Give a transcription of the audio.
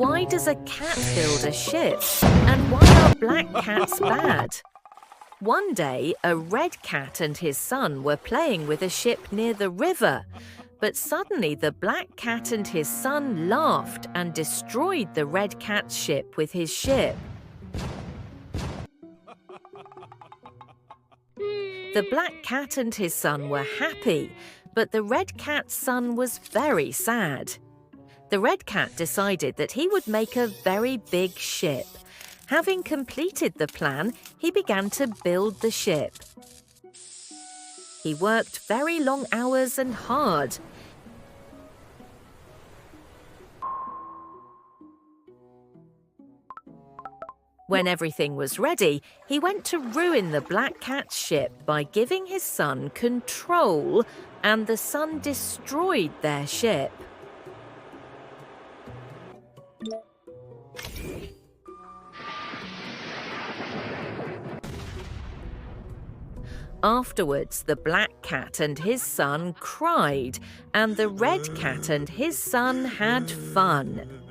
Why does a cat build a ship? And why are black cats bad? One day, a red cat and his son were playing with a ship near the river. But suddenly the black cat and his son laughed and destroyed the red cat's ship with his ship. The black cat and his son were happy, but the red cat's son was very sad. The red cat decided that he would make a very big ship. Having completed the plan, he began to build the ship. He worked very long hours and hard. When everything was ready, he went to ruin the black cat's ship by giving his son control, and the son destroyed their ship. Afterwards, the black cat and his son cried, and the red cat and his son had fun.